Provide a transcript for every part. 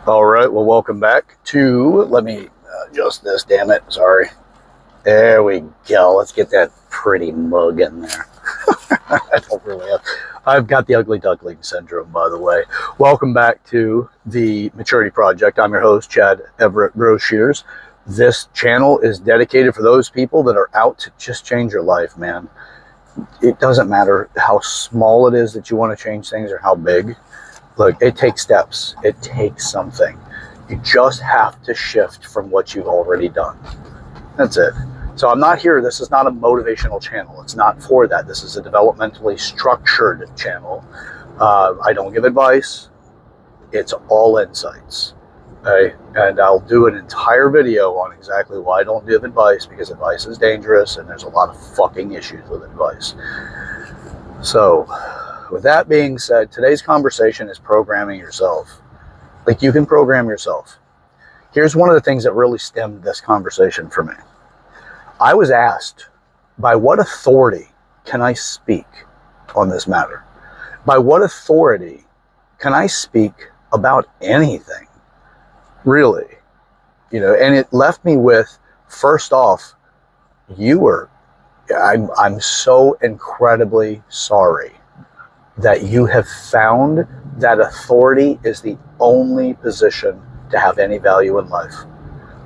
All right, well, welcome back to, let me adjust this, damn it, sorry. There we go, let's get that pretty mug in there. I don't really have, I've got the ugly duckling syndrome, by the way. Welcome back to the Maturity Project. I'm your host, Chad Everett Groscheers. This channel is dedicated for those people that are out to just change your life, man. It doesn't matter how small it is that you want to change things or how big. Look, it takes steps. It takes something. You just have to shift from what you've already done. That's it. So I'm not here. This is not a motivational channel. It's not for that. This is a developmentally structured channel. I don't give advice. It's all insights. Okay? And I'll do an entire video on exactly why I don't give advice, because advice is dangerous and there's a lot of fucking issues with advice. So, with that being said, today's conversation is programming yourself. Like, you can program yourself. Here's one of the things that really stemmed this conversation for me. I was asked, by what authority can I speak on this matter? By what authority can I speak about anything? Really? You know, and it left me with, first off, I'm so incredibly sorry that you have found that authority is the only position to have any value in life.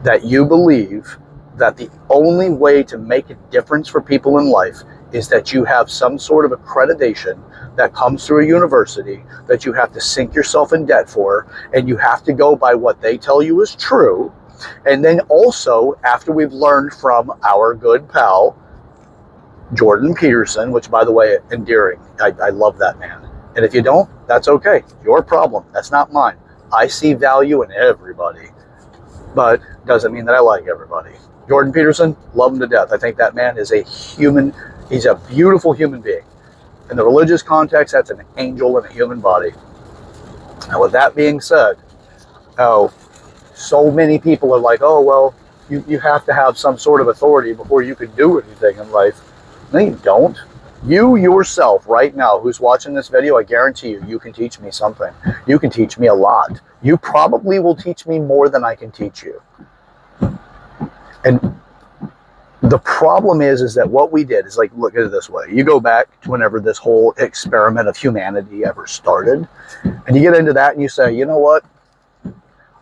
That you believe that the only way to make a difference for people in life is that you have some sort of accreditation that comes through a university that you have to sink yourself in debt for, and you have to go by what they tell you is true. And then also, after we've learned from our good pal, Jordan Peterson, which, by the way, endearing. I love that man. And if you don't, that's okay. Your problem. That's not mine. I see value in everybody, but doesn't mean that I like everybody. Jordan Peterson, love him to death. I think that man is a human. He's a beautiful human being. In the religious context, that's an angel in a human body. And with that being said, so many people are like, oh, well, you have to have some sort of authority before you can do anything in life. No, you don't. You yourself right now who's watching this video, I guarantee you can teach me something. You can teach me a lot. You probably will teach me more than I can teach you. And the problem is that what we did is, like, look at it this way. You go back to whenever this whole experiment of humanity ever started, and you get into that and you say, you know what?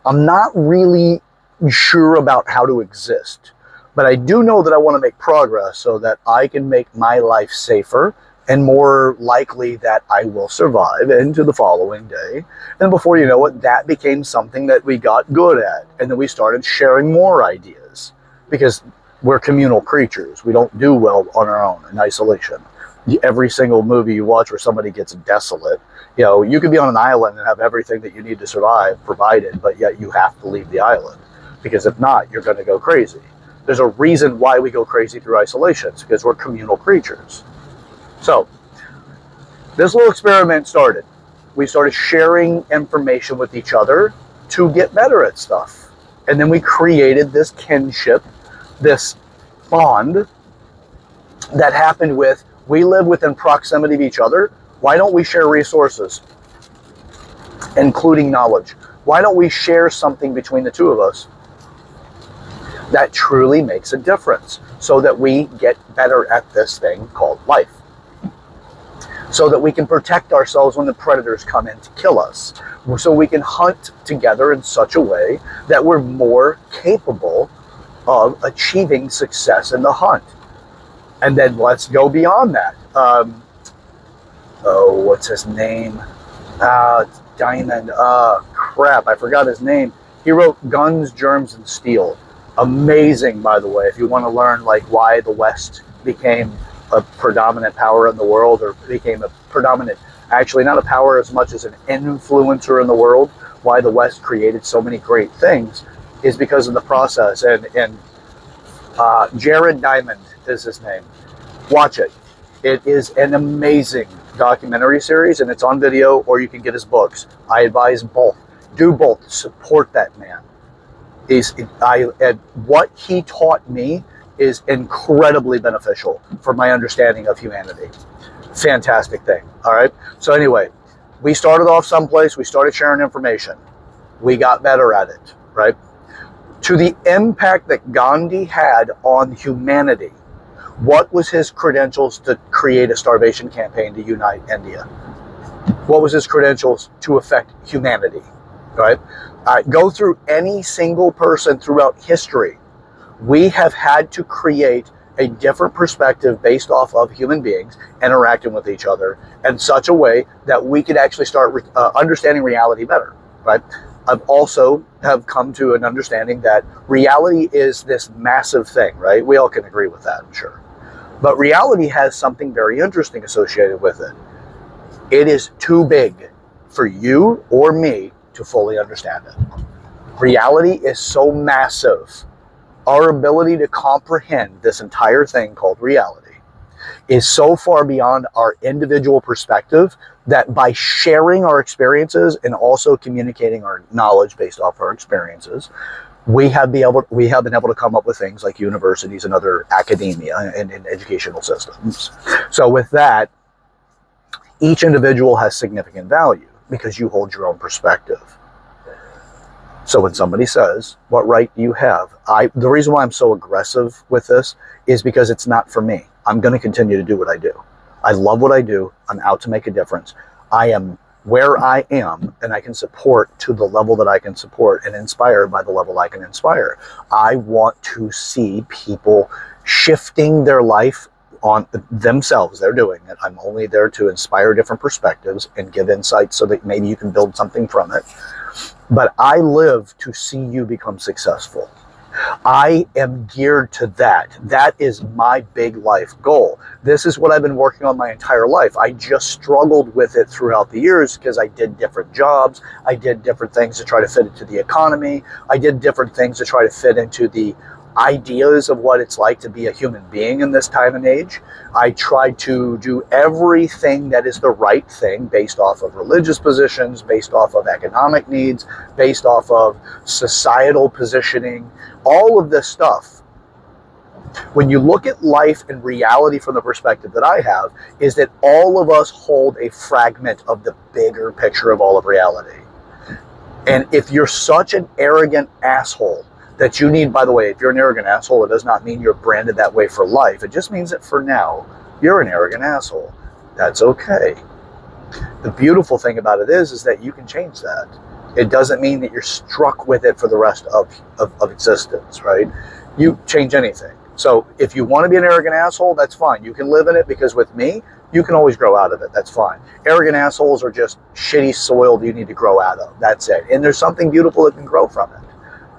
I'm not really sure about how to exist. But I do know that I want to make progress so that I can make my life safer and more likely that I will survive into the following day. And before you know it, that became something that we got good at. And then we started sharing more ideas, because we're communal creatures. We don't do well on our own in isolation. Every single movie you watch where somebody gets desolate, you know, you could be on an island and have everything that you need to survive provided, but yet you have to leave the island, because if not, you're going to go crazy. There's a reason why we go crazy through isolation. It's because we're communal creatures. So, this little experiment started. We started sharing information with each other to get better at stuff. And then we created this kinship, this bond that happened with, we live within proximity of each other. Why don't we share resources, including knowledge? Why don't we share something between the two of us that truly makes a difference, so that we get better at this thing called life, so that we can protect ourselves when the predators come in to kill us, so we can hunt together in such a way that we're more capable of achieving success in the hunt. And then let's go beyond that. What's his name? Diamond. Crap, I forgot his name. He wrote Guns, Germs, and Steel. Amazing, by the way, if you want to learn like why the West became a predominant power in the world, or became a predominant, actually not a power as much as an influencer in the world, why the West created so many great things, is because of the process. And Jared Diamond is his name. Watch it. It is an amazing documentary series, and it's on video, or you can get his books. I advise both. Do both. Support that man. What he taught me is incredibly beneficial for my understanding of humanity. Fantastic thing. All right. So anyway, we started off someplace. We started sharing information. we got better at it, right? To the impact that Gandhi had on humanity, what was his credentials to create a starvation campaign to unite India? What was his credentials to affect humanity, right? Go through any single person throughout history. We have had to create a different perspective based off of human beings interacting with each other in such a way that we could actually start understanding reality better, right? I've also have come to an understanding that reality is this massive thing, right? We all can agree with that, I'm sure. But reality has something very interesting associated with it. It is too big for you or me to fully understand it. Reality is so massive. Our ability to comprehend this entire thing called reality is so far beyond our individual perspective that by sharing our experiences and also communicating our knowledge based off our experiences, we have been able to come up with things like universities and other academia and educational systems. So with that, each individual has significant value because you hold your own perspective. So when somebody says, what right do you have? The reason why I'm so aggressive with this is because it's not for me. I'm going to continue to do what I do. I love what I do. I'm out to make a difference. I am where I am, and I can support to the level that I can support and inspire by the level I can inspire. I want to see people shifting their life on themselves. They're doing it. I'm only there to inspire different perspectives and give insights so that maybe you can build something from it. But I live to see you become successful. I am geared to that. That is my big life goal. This is what I've been working on my entire life. I just struggled with it throughout the years because I did different jobs. I did different things to try to fit into the economy. I did different things to try to fit into the ideas of what it's like to be a human being in this time and age. I tried to do everything that is the right thing based off of religious positions, based off of economic needs, based off of societal positioning, all of this stuff. When you look at life and reality from the perspective that I have, is that all of us hold a fragment of the bigger picture of all of reality. And if you're such an arrogant asshole that you need, by the way, if you're an arrogant asshole, it does not mean you're branded that way for life. It just means that for now, you're an arrogant asshole. That's okay. The beautiful thing about it is that you can change that. It doesn't mean that you're struck with it for the rest of existence, right? You change anything. So if you want to be an arrogant asshole, that's fine. You can live in it because with me, you can always grow out of it. That's fine. Arrogant assholes are just shitty soil that you need to grow out of. That's it. And there's something beautiful that can grow from it.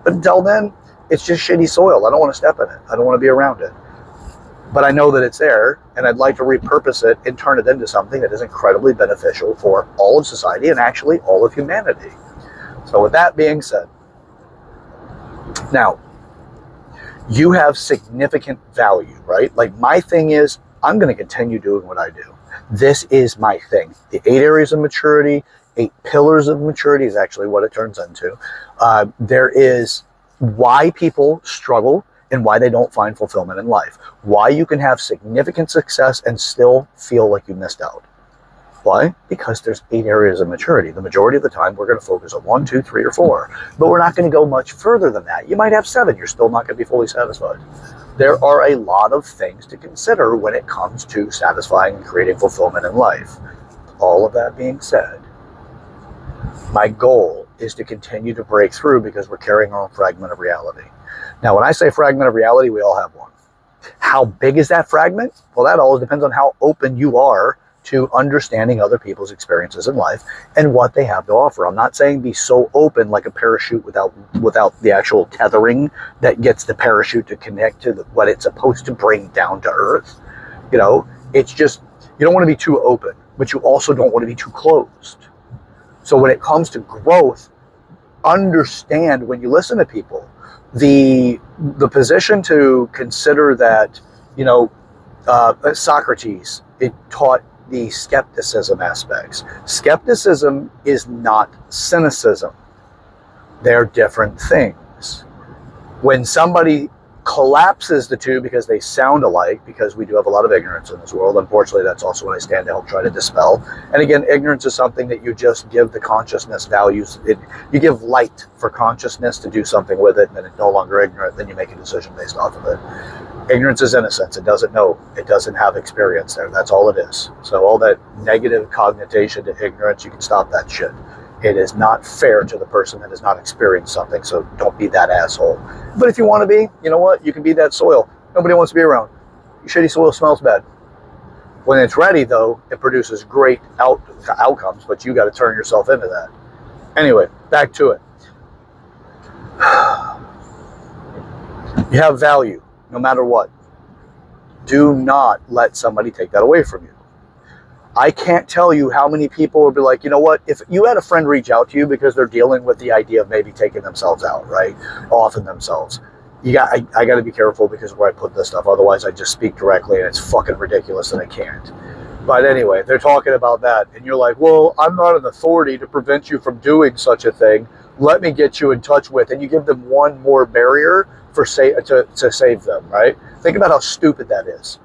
But until then, it's just shitty soil. I don't want to step in it. I don't want to be around it. But I know that it's there, and I'd like to repurpose it and turn it into something that is incredibly beneficial for all of society and actually all of humanity. So with that being said, now, you have significant value, right? Like my thing is, I'm going to continue doing what I do. This is my thing. The 8 areas of maturity, 8 pillars of maturity is actually what it turns into. There is why people struggle and why they don't find fulfillment in life. Why you can have significant success and still feel like you missed out. Why? Because there's 8 areas of maturity. The majority of the time, we're going to focus on 1, 2, 3, or 4. But we're not going to go much further than that. You might have 7. You're still not going to be fully satisfied. There are a lot of things to consider when it comes to satisfying and creating fulfillment in life. All of that being said, my goal is to continue to break through because we're carrying our own fragment of reality. Now, when I say fragment of reality, we all have one. How big is that fragment? Well, that all depends on how open you are to understanding other people's experiences in life and what they have to offer. I'm not saying be so open like a parachute without the actual tethering that gets the parachute to connect to what it's supposed to bring down to earth. You know, it's just, you don't want to be too open, but you also don't want to be too closed. So when it comes to growth, understand when you listen to people, the position to consider that, you know, Socrates, it taught the skepticism aspects. Skepticism is not cynicism. They're different things. When somebody collapses the two because they sound alike, because we do have a lot of ignorance in this world. Unfortunately, that's also what I stand to help try to dispel. And again, ignorance is something that you just give the consciousness values. You give light for consciousness to do something with it, and then it's no longer ignorant. Then you make a decision based off of it. Ignorance is innocence. It doesn't know. It doesn't have experience there. That's all it is. So all that negative connotation to ignorance, you can stop that shit. It is not fair to the person that has not experienced something, so don't be that asshole. But if you want to be, you know what? You can be that soil. Nobody wants to be around. Shitty soil smells bad. When it's ready, though, it produces great outcomes, but you got to turn yourself into that. Anyway, back to it. You have value, no matter what. Do not let somebody take that away from you. I can't tell you how many people would be like, you know what, if you had a friend reach out to you because they're dealing with the idea of maybe taking themselves out, right? Offing themselves. I got to be careful because of where I put this stuff. Otherwise, I just speak directly and it's fucking ridiculous and I can't. But anyway, they're talking about that. And you're like, well, I'm not an authority to prevent you from doing such a thing. Let me get you in touch with. And you give them one more barrier to save them, right? Think about how stupid that is.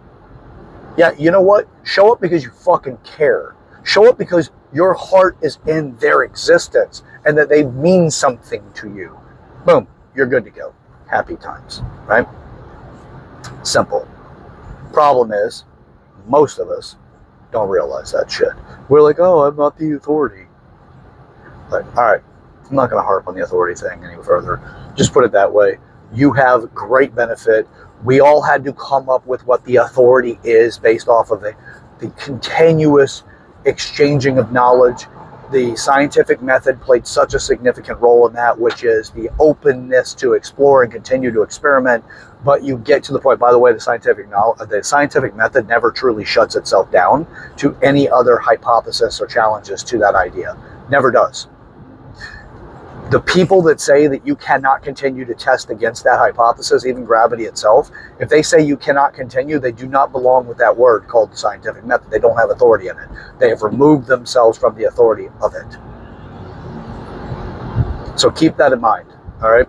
Yeah, you know what? Show up because you fucking care. Show up because your heart is in their existence and that they mean something to you. Boom, you're good to go. Happy times, right? Simple. Problem is, most of us don't realize that shit. We're like, oh, I'm not the authority. Like, all right, I'm not going to harp on the authority thing any further. Just put it that way. You have great benefit. We all had to come up with what the authority is based off of the continuous exchanging of knowledge. The scientific method played such a significant role in that, which is the openness to explore and continue to experiment. But you get to the point, by the way, the scientific method never truly shuts itself down to any other hypothesis or challenges to that idea. Never does. The people that say that you cannot continue to test against that hypothesis, even gravity itself, if they say you cannot continue, they do not belong with that word called the scientific method. They don't have authority in it. They have removed themselves from the authority of it. So keep that in mind, all right?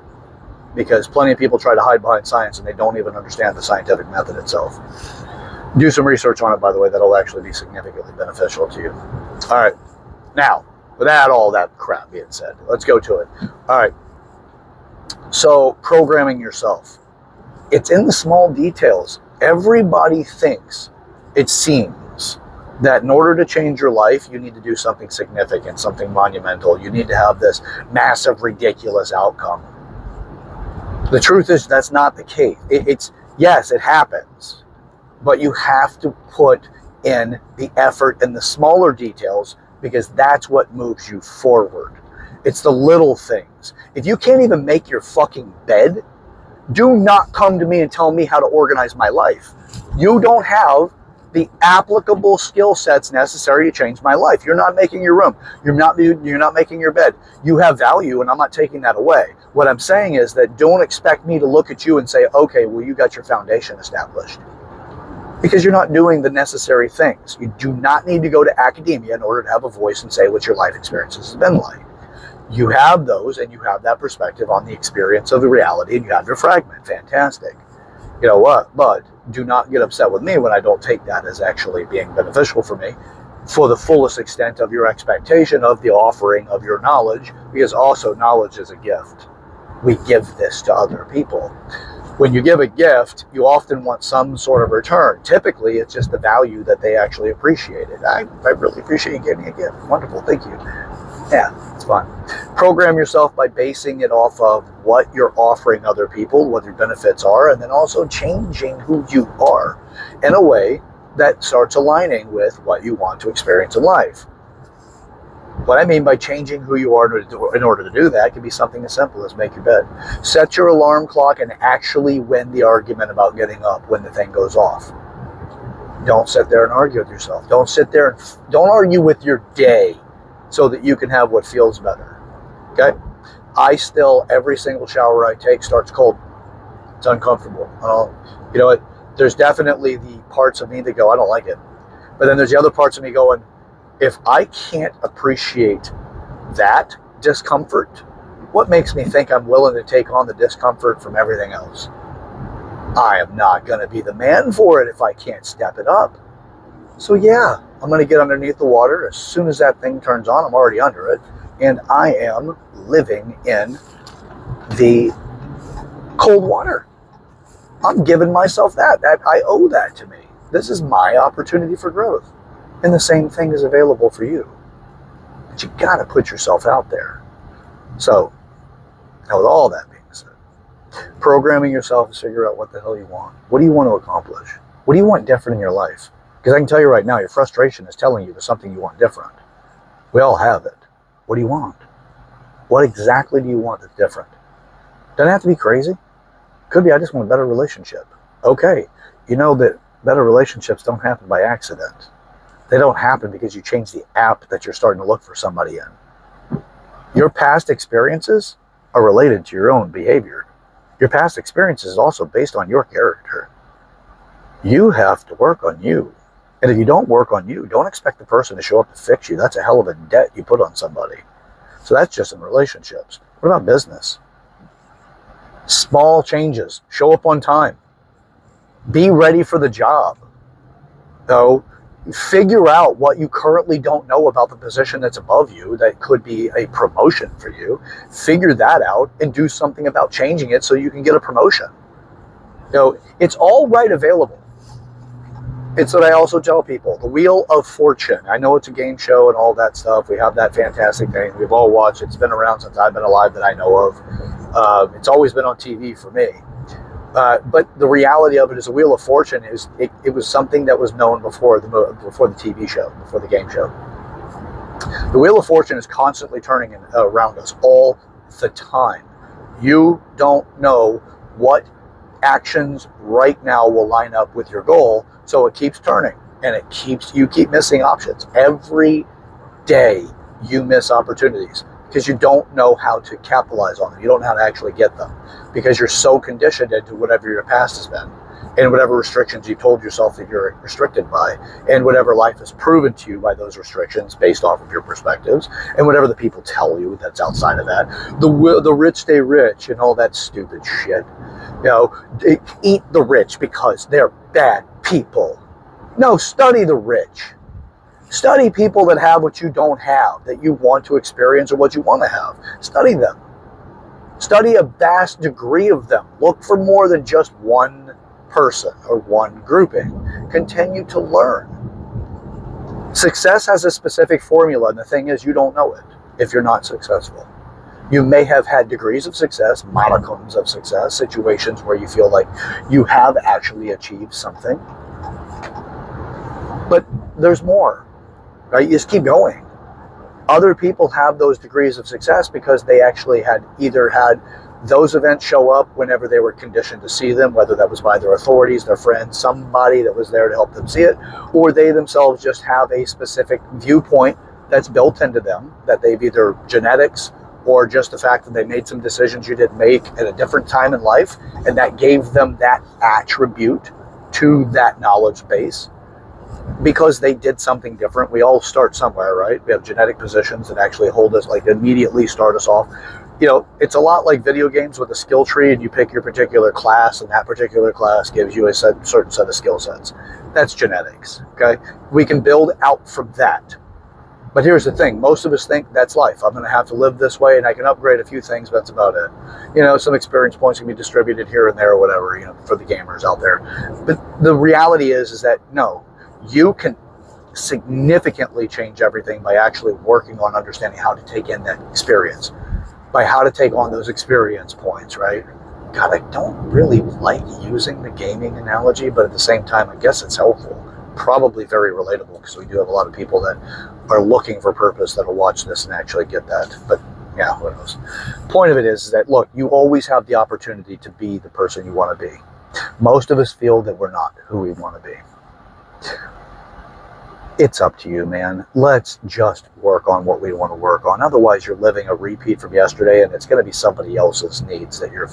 Because plenty of people try to hide behind science and they don't even understand the scientific method itself. Do some research on it, by the way. That'll actually be significantly beneficial to you. All right. Now, with all that crap being said, let's go to it. All right. So, programming yourself. It's in the small details. Everybody thinks, it seems, that in order to change your life, you need to do something significant, something monumental. You need to have this massive, ridiculous outcome. The truth is, that's not the case. Yes, it happens. But you have to put in the effort in the smaller details, because that's what moves you forward. It's the little things. If you can't even make your fucking bed, do not come to me and tell me how to organize my life. You don't have the applicable skill sets necessary to change my life. You're not making your room. You're not making your bed. You have value, and I'm not taking that away. What I'm saying is that don't expect me to look at you and say, okay, well, you got your foundation established. Because you're not doing the necessary things. You do not need to go to academia in order to have a voice and say what your life experiences has been like. You have those, and you have that perspective on the experience of the reality, and you have your fragment. Fantastic. You know what? But do not get upset with me when I don't take that as actually being beneficial for me for the fullest extent of your expectation of the offering of your knowledge, because also knowledge is a gift. We give this to other people. When you give a gift, you often want some sort of return. Typically, it's just the value that they actually appreciate it. I really appreciate you giving me a gift. Wonderful, thank you. Yeah, it's fun. Program yourself by basing it off of what you're offering other people, what your benefits are, and then also changing who you are in a way that starts aligning with what you want to experience in life. What I mean by changing who you are in order to do that can be something as simple as make your bed. Set your alarm clock and actually win the argument about getting up when the thing goes off. Don't sit there and argue with yourself. Don't sit there and don't argue with your day so that you can have what feels better. Okay? Every single shower I take starts cold. It's uncomfortable. You know what? There's definitely the parts of me that go, I don't like it. But then there's the other parts of me going, if I can't appreciate that discomfort, what makes me think I'm willing to take on the discomfort from everything else? I am not going to be the man for it if I can't step it up. So yeah, I'm going to get underneath the water. As soon as that thing turns on, I'm already under it. And I am living in the cold water. I'm giving myself that I owe that to me. This is my opportunity for growth. And the same thing is available for you. But you got to put yourself out there. So, now with all that being said, programming yourself to figure out what the hell you want. What do you want to accomplish? What do you want different in your life? Because I can tell you right now, your frustration is telling you there's something you want different. We all have it. What do you want? What exactly do you want that's different? Doesn't have to be crazy. Could be, I just want a better relationship. Okay, you know that better relationships don't happen by accident. They don't happen because you change the app that you're starting to look for somebody in. Your past experiences are related to your own behavior. Your past experiences is also based on your character. You have to work on you. And if you don't work on you, don't expect the person to show up to fix you. That's a hell of a debt you put on somebody. So that's just in relationships. What about business? Small changes. Show up on time. Be ready for the job. So figure out what you currently don't know about the position that's above you that could be a promotion for you. Figure that out and do something about changing it so you can get a promotion. It's all right available. It's what I also tell people, the Wheel of Fortune. I know it's a game show and all that stuff. We have that fantastic thing. We've all watched it. It's been around since I've been alive that I know of. It's always been on TV for me. But the reality of it is the Wheel of Fortune is it was something that was known before the TV show, before the game show. The Wheel of Fortune is constantly turning around us all the time. You don't know what actions right now will line up with your goal, so it keeps turning and you keep missing options. Every day you miss opportunities because you don't know how to capitalize on them. You don't know how to actually get them because you're so conditioned into whatever your past has been and whatever restrictions you told yourself that you're restricted by and whatever life has proven to you by those restrictions based off of your perspectives and whatever the people tell you that's outside of that. The rich stay rich and all that stupid shit. Eat the rich because they're bad people. No, study the rich. Study people that have what you don't have, that you want to experience or what you want to have. Study them. Study a vast degree of them. Look for more than just one person or one grouping. Continue to learn. Success has a specific formula, and the thing is, you don't know it if you're not successful. You may have had degrees of success, modicums of success, situations where you feel like you have actually achieved something. But there's more, right? You just keep going. Other people have those degrees of success because they actually had either had those events show up whenever they were conditioned to see them, whether that was by their authorities, their friends, somebody that was there to help them see it, or they themselves just have a specific viewpoint that's built into them, that they've either genetics or just the fact that they made some decisions you didn't make at a different time in life, and that gave them that attribute to that knowledge base because they did something different. We all start somewhere, right? We have genetic positions that actually hold us, like immediately start us off. It's a lot like video games with a skill tree, and you pick your particular class, and that particular class gives you a certain set of skill sets. That's genetics, okay? We can build out from that. But here's the thing, most of us think that's life. I'm going to have to live this way and I can upgrade a few things, but that's about it. Some experience points can be distributed here and there or whatever, for the gamers out there. But the reality is that no, you can significantly change everything by actually working on understanding how to take in that experience, by how to take on those experience points, right? God, I don't really like using the gaming analogy, but at the same time, I guess it's helpful. Probably very relatable because we do have a lot of people that are looking for purpose that'll watch this and actually get that. But yeah, who knows? Point of it is that, look, you always have the opportunity to be the person you want to be. Most of us feel that we're not who we want to be. It's up to you, man. Let's just work on what we want to work on. Otherwise, you're living a repeat from yesterday, and it's going to be somebody else's needs that you're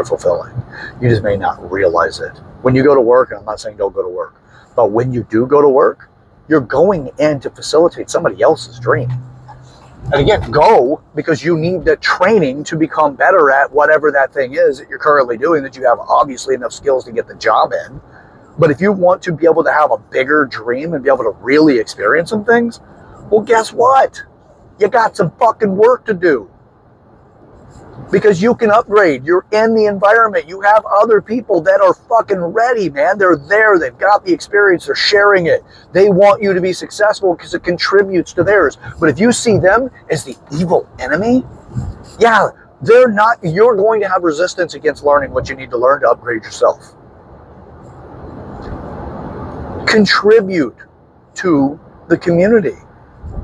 fulfilling. You just may not realize it. When you go to work, and I'm not saying don't go to work, but when you do go to work, you're going in to facilitate somebody else's dream. And again, go because you need the training to become better at whatever that thing is that you're currently doing, that you have obviously enough skills to get the job in. But if you want to be able to have a bigger dream and be able to really experience some things, well, guess what? You got some fucking work to do. Because you can upgrade. You're in the environment. You have other people that are fucking ready, man. They're there. They've got the experience. They're sharing it. They want you to be successful because it contributes to theirs. But if you see them as the evil enemy, yeah, they're not. You're going to have resistance against learning what you need to learn to upgrade yourself. Contribute to the community.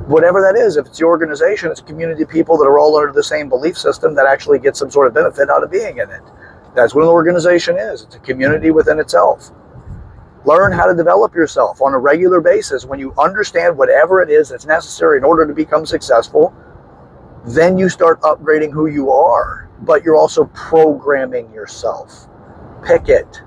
Whatever that is, if it's the organization, it's a community of people that are all under the same belief system that actually get some sort of benefit out of being in it. That's what an organization is. It's a community within itself. Learn how to develop yourself on a regular basis. When you understand whatever it is that's necessary in order to become successful, then you start upgrading who you are. But you're also programming yourself. Pick it.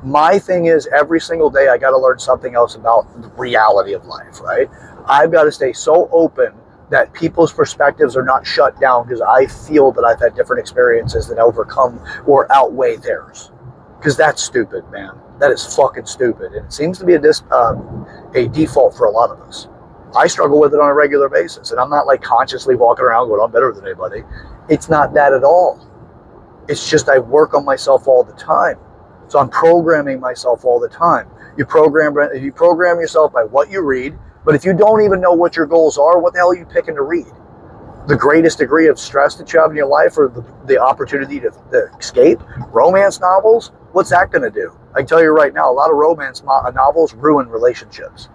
My thing is every single day I got to learn something else about the reality of life, right? I've got to stay so open that people's perspectives are not shut down because I feel that I've had different experiences that overcome or outweigh theirs. Because that's stupid, man. That is fucking stupid. And it seems to be a default for a lot of us. I struggle with it on a regular basis. And I'm not like consciously walking around going, I'm better than anybody. It's not that at all. It's just I work on myself all the time. So I'm programming myself all the time. You program yourself by what you read, but if you don't even know what your goals are, what the hell are you picking to read? The greatest degree of stress that you have in your life or the opportunity to escape? Romance novels? What's that going to do? I can tell you right now, a lot of romance novels ruin relationships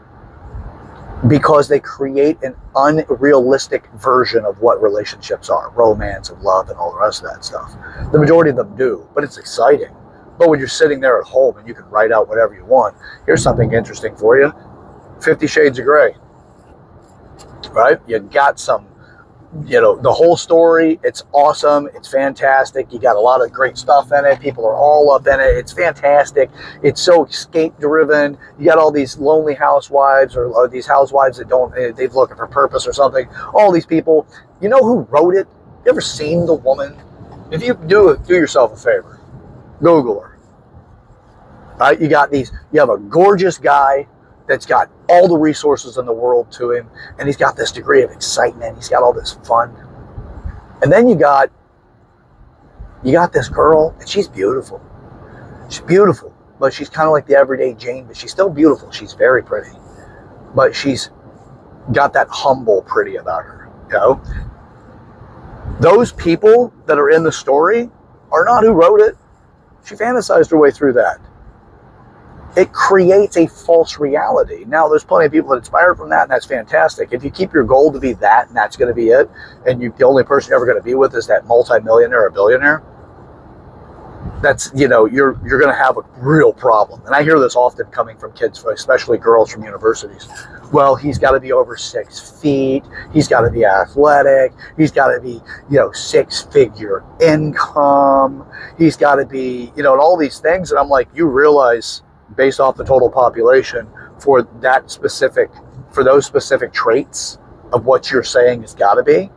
because they create an unrealistic version of what relationships are, romance and love and all the rest of that stuff. The majority of them do, but it's exciting. But when you're sitting there at home and you can write out whatever you want, here's something interesting for you. 50 Shades of Grey, right? You got some, the whole story. It's awesome. It's fantastic. You got a lot of great stuff in it. People are all up in it. It's fantastic. It's so escape driven. You got all these lonely housewives or these housewives that they're looking for purpose or something. All these people. You know who wrote it? You ever seen the woman? If you do yourself a favor. Google her. Right? You have a gorgeous guy that's got all the resources in the world to him, and he's got this degree of excitement. He's got all this fun. And then you got this girl, and she's beautiful. She's beautiful, but she's kind of like the everyday Jane, but she's still beautiful. She's very pretty. But she's got that humble pretty about her. Those people that are in the story are not who wrote it. She fantasized her way through that. It creates a false reality. Now, there's plenty of people that inspire from that, and that's fantastic. If you keep your goal to be that, and that's going to be it, and the only person you're ever going to be with is that multimillionaire or billionaire, that's, you're going to have a real problem. And I hear this often coming from kids, especially girls from universities. Well, he's got to be over 6 feet. He's got to be athletic. He's got to be, 6-figure income. He's got to be, and all these things. And I'm like, you realize, based off the total population, for those specific traits of what you're saying has got to be,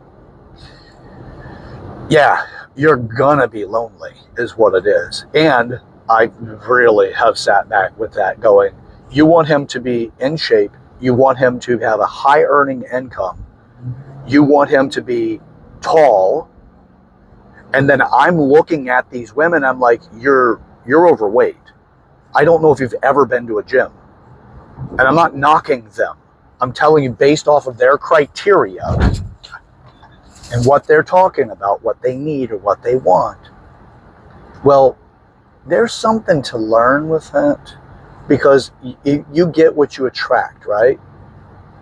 yeah, you're gonna be lonely is what it is. And I really have sat back with that going, you want him to be in shape, you want him to have a high earning income, you want him to be tall, and then I'm looking at these women, I'm like, you're overweight. I don't know if you've ever been to a gym. And I'm not knocking them. I'm telling you based off of their criteria and what they're talking about, what they need or what they want. Well, there's something to learn with that because you get what you attract, right?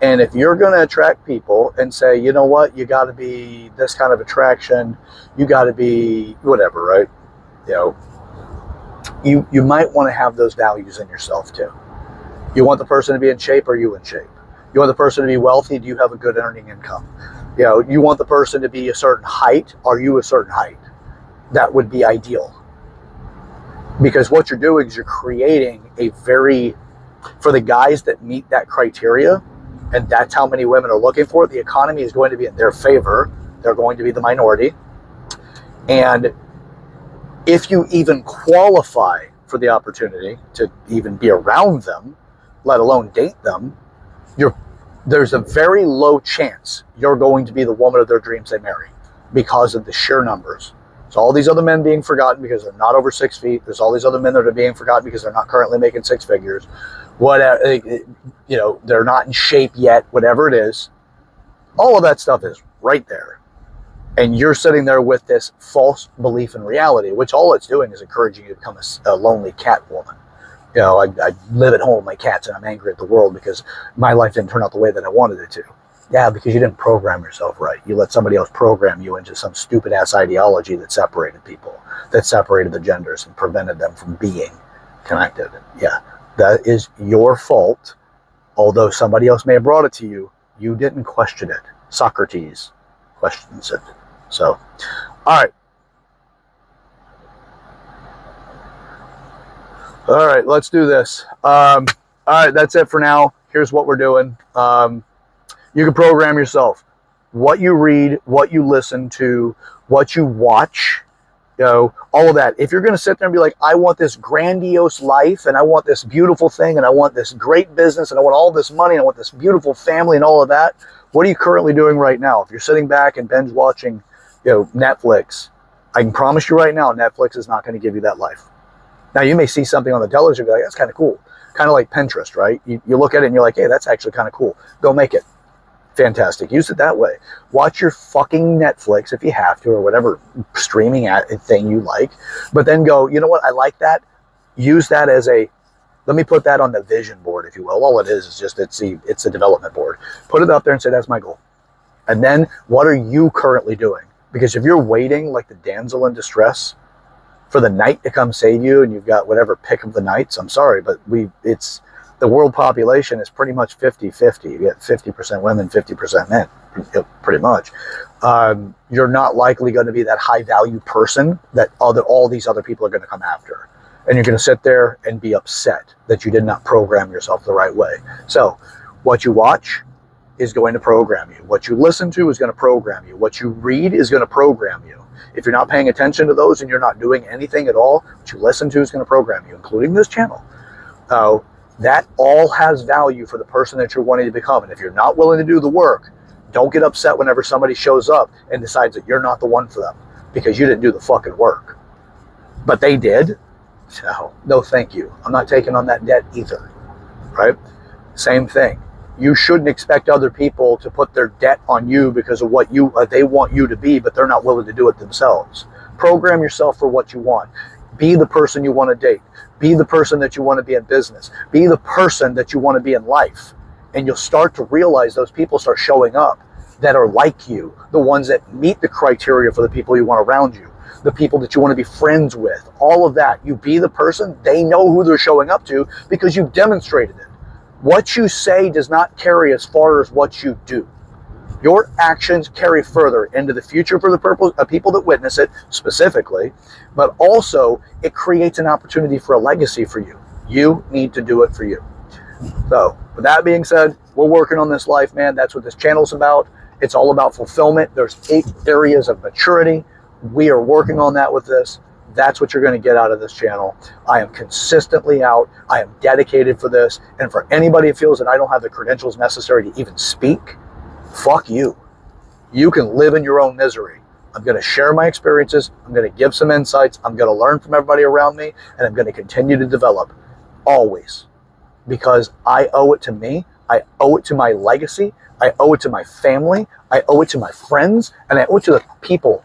And if you're going to attract people and say, you know what, you got to be this kind of attraction, you got to be whatever, right? You might want to have those values in yourself too. You want the person to be in shape, are you in shape? You want the person to be wealthy, do you have a good earning income? You want the person to be a certain height, are you a certain height? That would be ideal. Because what you're doing is you're creating for the guys that meet that criteria, and that's how many women are looking for it, the economy is going to be in their favor. They're going to be the minority. And if you even qualify for the opportunity to even be around them, let alone date them, there's a very low chance you're going to be the woman of their dreams they marry because of the sheer numbers. So all these other men being forgotten because they're not over 6 feet. There's all these other men that are being forgotten because they're not currently making six figures. Whatever, they're not in shape yet, whatever it is. All of that stuff is right there. And you're sitting there with this false belief in reality, which all it's doing is encouraging you to become a lonely cat woman. I live at home with my cats and I'm angry at the world because my life didn't turn out the way that I wanted it to. Yeah, because you didn't program yourself right. You let somebody else program you into some stupid ass ideology that separated people, that separated the genders and prevented them from being connected. Yeah, that is your fault. Although somebody else may have brought it to you, you didn't question it. Socrates questions it. So, all right. All right, let's do this. All right, that's it for now. Here's what we're doing. You can program yourself. What you read, what you listen to, what you watch, all of that. If you're going to sit there and be like, I want this grandiose life, and I want this beautiful thing, and I want this great business, and I want all this money, and I want this beautiful family, and all of that, what are you currently doing right now? If you're sitting back and binge watching, Netflix, I can promise you right now, Netflix is not going to give you that life. Now, you may see something on the television and be like, that's kind of cool. Kind of like Pinterest, right? You look at it and you're like, hey, that's actually kind of cool. Go make it. Fantastic. Use it that way. Watch your fucking Netflix if you have to, or whatever streaming thing you like. But then go, you know what? I like that. Use that as let me put that on the vision board, if you will. All it is just, it's a development board. Put it up there and say, that's my goal. And then what are you currently doing? Because if you're waiting like the damsel in distress for the knight to come save you, and you've got whatever pick of the knights, I'm sorry, but the world population is pretty much 50-50. You get 50% women, 50% men, pretty much. You're not likely going to be that high value person that all these other people are going to come after. And you're going to sit there and be upset that you did not program yourself the right way. So what you watch is going to program you. What you listen to is going to program you. What you read is going to program you. If you're not paying attention to those and you're not doing anything at all, what you listen to is going to program you, including this channel. That all has value for the person that you're wanting to become. And if you're not willing to do the work, don't get upset whenever somebody shows up and decides that you're not the one for them because you didn't do the fucking work. But they did. So, no thank you. I'm not taking on that debt either. Right? Same thing. You shouldn't expect other people to put their debt on you because of what they want you to be, but they're not willing to do it themselves. Program yourself for what you want. Be the person you want to date. Be the person that you want to be in business. Be the person that you want to be in life. And you'll start to realize those people start showing up that are like you, the ones that meet the criteria for the people you want around you, the people that you want to be friends with, all of that. You be the person, they know who they're showing up to because you've demonstrated it. What you say does not carry as far as what you do. Your actions carry further into the future for the purpose of people that witness it specifically, but also it creates an opportunity for a legacy for you. You need to do it for you. So with that being said, we're working on this life, man. That's what this channel's about. It's all about fulfillment. There's 8 areas of maturity. We are working on that with this. That's what you're going to get out of this channel. I am consistently out. I am dedicated for this. And for anybody who feels that I don't have the credentials necessary to even speak, fuck you. You can live in your own misery. I'm going to share my experiences. I'm going to give some insights. I'm going to learn from everybody around me. And I'm going to continue to develop. Always. Because I owe it to me. I owe it to my legacy. I owe it to my family. I owe it to my friends. And I owe it to the people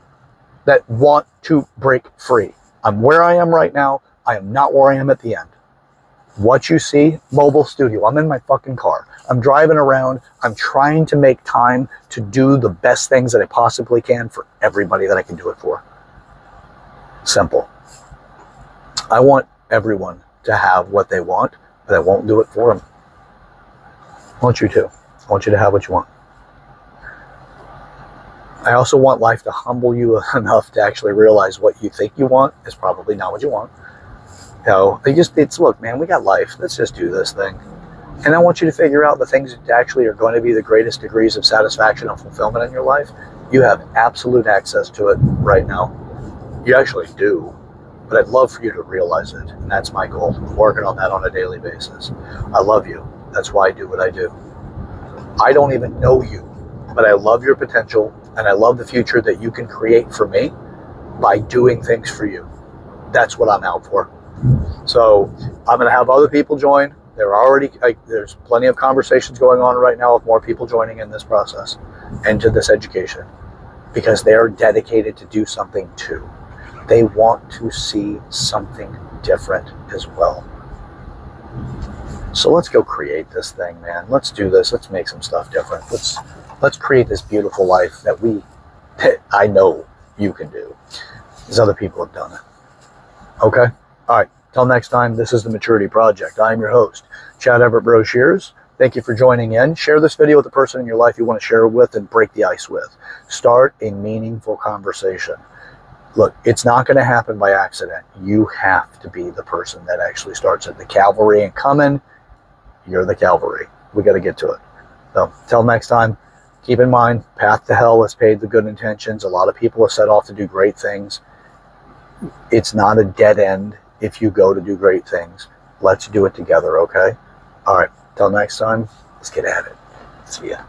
that want to break free. I'm where I am right now. I am not where I am at the end. What you see, mobile studio. I'm in my fucking car. I'm driving around. I'm trying to make time to do the best things that I possibly can for everybody that I can do it for. Simple. I want everyone to have what they want, but I won't do it for them. I want you to. I want you to have what you want. I also want life to humble you enough to actually realize what you think you want is probably not what you want. Look, man, we got life. Let's just do this thing. and I want you to figure out the things that actually are going to be the greatest degrees of satisfaction and fulfillment in your life. You have absolute access to it right now. You actually do. But I'd love for you to realize it. And that's my goal. I'm working on that on a daily basis. I love you. That's why I do what I do. I don't even know you, but I love your potential, and I love the future that you can create for me by doing things for you. That's what I'm out for. So I'm going to have other people join. There's plenty of conversations going on right now with more people joining in this process and to this education, because they are dedicated to do something too. They want to see something different as well. So let's go create this thing, man. Let's do this. Let's make some stuff different. Let's create this beautiful life that I know you can do. These other people have done it. Okay? All right. Till next time, this is The Maturity Project. I am your host, Chad Everett Broshears. Thank you for joining in. Share this video with the person in your life you want to share it with and break the ice with. Start a meaningful conversation. Look, it's not going to happen by accident. You have to be the person that actually starts it. The cavalry ain't coming. You're the cavalry. We got to get to it. So, till next time, keep in mind, path to hell is paved with good intentions. A lot of people are set off to do great things. It's not a dead end if you go to do great things. Let's do it together, okay? All right, till next time, let's get at it. See ya.